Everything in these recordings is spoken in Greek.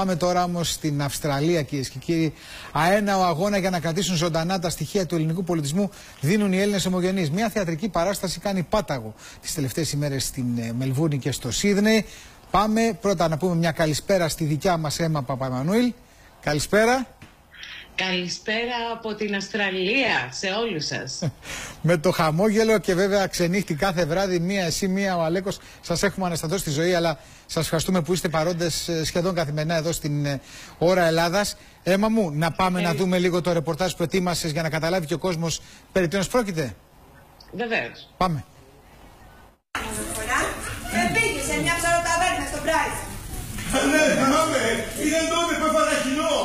Πάμε τώρα όμως στην Αυστραλία, κυρίες και κύριοι. Αέναο αγώνα για να κρατήσουν ζωντανά τα στοιχεία του ελληνικού πολιτισμού δίνουν οι Έλληνες ομογενείς. Μια θεατρική παράσταση κάνει πάταγο τις τελευταίες ημέρες στην Μελβούρνη και στο Σίδνεϊ. Πάμε πρώτα να πούμε μια καλησπέρα στη δικιά μας Έμα Παπαεμμανουήλ. Καλησπέρα. Καλησπέρα από την Αυστραλία σε όλους σας. Με το χαμόγελο και βέβαια ξενύχτη κάθε βράδυ, μία εσύ, μία ο Αλέκος. Σας έχουμε αναστατώσει στη ζωή, αλλά σας ευχαριστούμε που είστε παρόντες σχεδόν καθημερινά εδώ στην Ώρα Ελλάδας. Έμα μου, να πάμε να δούμε λίγο το ρεπορτάζ που ετοίμασες για να καταλάβει και ο κόσμος περί τίνος πρόκειται. Βεβαίως. Πάμε. Πήγε σε μια ψαροταβέρνα στο Μπράις. Ναι, θυμάμαι. Ήταν τότε που έφαγα κοινό.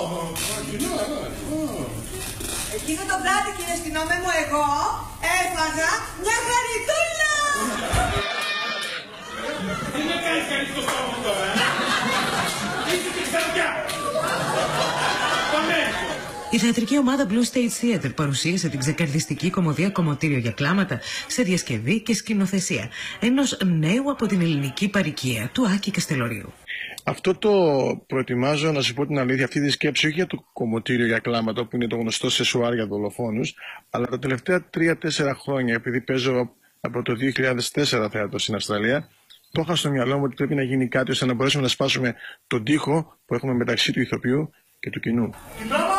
Εκείνο το βράδυ, κύριε αστυνόμε μου, εγώ έφαγα μια χαριτούλα. Τι με κάνεις κανείς το στόμα μου τώρα, Είσαι και ξαρδιά. Πάμε. Η θεατρική ομάδα Blue Stage Theatre παρουσίασε την ξεκαρδιστική κωμωδία «Κομμωτήριο για κλάματα» σε διασκευή και σκηνοθεσία ενός νέου από την ελληνική παροικία του Άκη Καστελορίου. Αυτό το προετοιμάζω, να σου πω την αλήθεια, αυτή τη σκέψη, όχι για το κομμωτήριο για κλάματα, που είναι το γνωστό σεσουάρ για δολοφόνους, αλλά τα τελευταία 3-4 χρόνια, επειδή παίζω από το 2004 θέατρο στην Αυστραλία, το είχα στο μυαλό μου ότι πρέπει να γίνει κάτι ώστε να μπορέσουμε να σπάσουμε τον τοίχο που έχουμε μεταξύ του ηθοποιού και του κοινού. Τι πράγμα?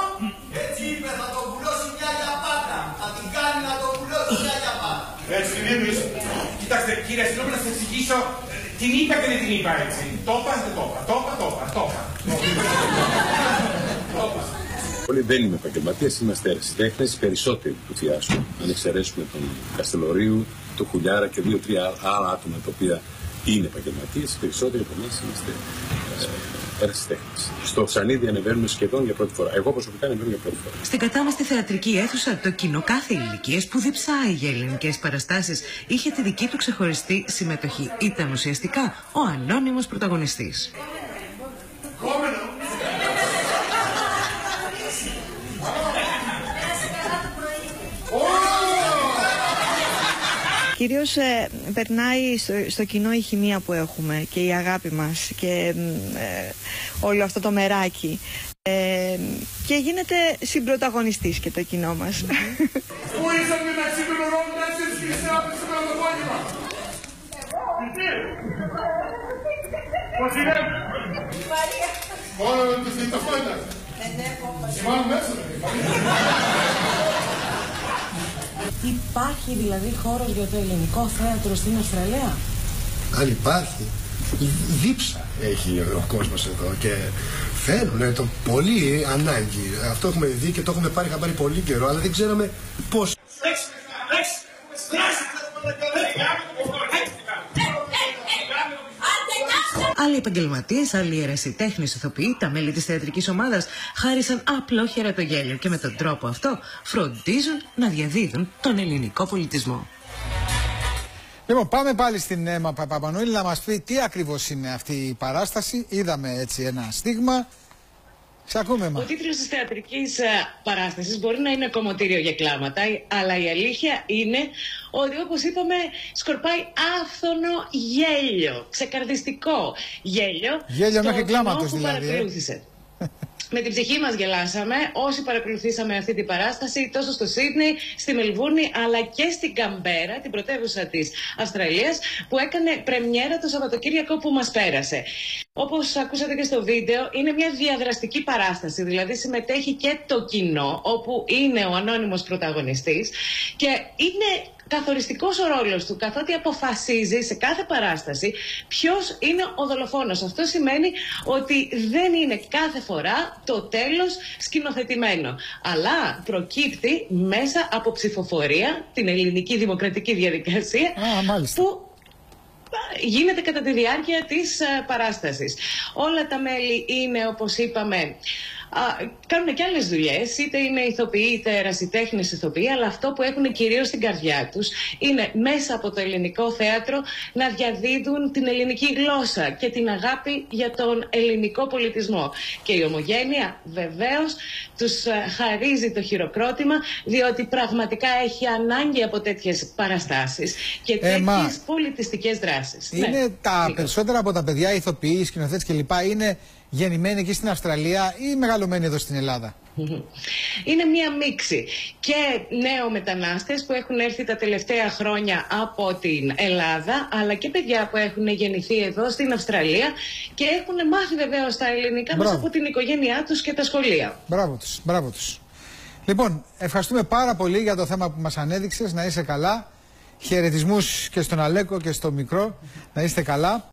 Έτσι είπε, θα το βουλώσει μια για πάντα. Θα την κάνει να το βουλώσει μια για πάντα. Έτσι είναι εμείς. Κοιτάξτε, κύριε αστυνόμο, να σας εξηγήσω. Την είπα και δεν την είπα έτσι. Το είπα, δεν το είπα. Το είπα. Όλοι δεν είμαι επαγγελματίες, είμαστε ερασιτέχνες, περισσότεροι του θεάτρου. Αν εξαιρέσουμε τον Καστελορίου, τον Χουλιάρα και 2-3 άλλα άτομα τα οποία είναι επαγγελματίες, περισσότεροι από εμάς είμαστε ερασιτέχνες. Στο Ξανίδι ανεβαίνουμε σχεδόν για πρώτη φορά. Εγώ προσωπικά ανεβαίνω για πρώτη φορά. Στην κατάμεστη θεατρική αίθουσα, το κοινό κάθε ηλικίας που διψάει για ελληνικές παραστάσεις είχε τη δική του ξεχωριστή συμμετοχή. Ήταν ουσιαστικά ο ανώνυμος πρωταγωνιστής. Κυρίως περνάει στο κοινό η χημεία που έχουμε και η αγάπη μας και όλο αυτό το μεράκι και γίνεται συμπρωταγωνιστής και το κοινό μας. Πού ήσαν μεταξύ των ορών 4 και 4 το απόγευμα? Πώς είναι? Μαρία. Μόνο τους νυχτοφόνιας. Σημάνω μέσα. Υπάρχει δηλαδή χώρος για το ελληνικό θέατρο στην Αυστραλία? Αν υπάρχει, δίψα έχει ο κόσμος εδώ και θέλουν το πολύ ανάγκη. Αυτό έχουμε δει και το έχουμε πάρει χαμπάρι πολύ καιρό, αλλά δεν ξέραμε πώς. Άλλοι επαγγελματίες, άλλοι ερασιτέχνες ηθοποιοί, τα μέλη της θεατρικής ομάδας χάρισαν απλόχερα το γέλιο και με τον τρόπο αυτό φροντίζουν να διαδίδουν τον ελληνικό πολιτισμό. Λοιπόν, πάμε πάλι στην Έμα Παπαεμμανουήλ να μας πει τι ακριβώς είναι αυτή η παράσταση. Είδαμε έτσι ένα στίγμα. Ο τίτλος της θεατρικής παράστασης μπορεί να είναι κομμωτήριο για κλάματα, αλλά η αλήθεια είναι ότι, όπως είπαμε, σκορπάει άφθονο γέλιο, ξεκαρδιστικό γέλιο. Γέλιο μέχρι κλάματος δηλαδή. Παρακολούθησε. Με την ψυχή μας γελάσαμε όσοι παρακολουθήσαμε αυτή την παράσταση τόσο στο Σίδνεϊ, στη Μελβούρνη αλλά και στην Καμπέρα, την πρωτεύουσα της Αυστραλίας, που έκανε πρεμιέρα το Σαββατοκύριακο που μας πέρασε. Όπως ακούσατε και στο βίντεο, είναι μια διαδραστική παράσταση, δηλαδή συμμετέχει και το κοινό, όπου είναι ο ανώνυμος πρωταγωνιστής και είναι καθοριστικός ο ρόλος του, καθότι αποφασίζει σε κάθε παράσταση ποιος είναι ο δολοφόνος. Αυτό σημαίνει ότι δεν είναι κάθε φορά το τέλος σκηνοθετημένο, αλλά προκύπτει μέσα από ψηφοφορία, την ελληνική δημοκρατική διαδικασία, που γίνεται κατά τη διάρκεια της παράστασης. Όλα τα μέλη είναι, όπως είπαμε, κάνουν και άλλες δουλειές, είτε είναι ηθοποιοί είτε ερασιτέχνες ηθοποιοί, αλλά αυτό που έχουν κυρίως στην καρδιά τους είναι μέσα από το ελληνικό θέατρο να διαδίδουν την ελληνική γλώσσα και την αγάπη για τον ελληνικό πολιτισμό. Και η Ομογένεια βεβαίως τους χαρίζει το χειροκρότημα, διότι πραγματικά έχει ανάγκη από τέτοιες παραστάσεις και τέτοιες πολιτιστικές δράσεις. Είναι τα περισσότερα από τα παιδιά, ηθοποιοί, σκηνοθέτες κλπ. Είναι γεννημένοι εκεί στην Αυστραλία ή μεγαλωμένοι εδώ στην Ελλάδα? Είναι μία μίξη και νέο-μετανάστες που έχουν έρθει τα τελευταία χρόνια από την Ελλάδα, αλλά και παιδιά που έχουν γεννηθεί εδώ στην Αυστραλία και έχουν μάθει βεβαίως τα ελληνικά μέσα από την οικογένειά τους και τα σχολεία. Μπράβο τους, μπράβο τους. Λοιπόν, ευχαριστούμε πάρα πολύ για το θέμα που μας ανέδειξες. Να είσαι καλά. Χαιρετισμούς και στον Αλέκο και στο μικρό. Να είστε καλά.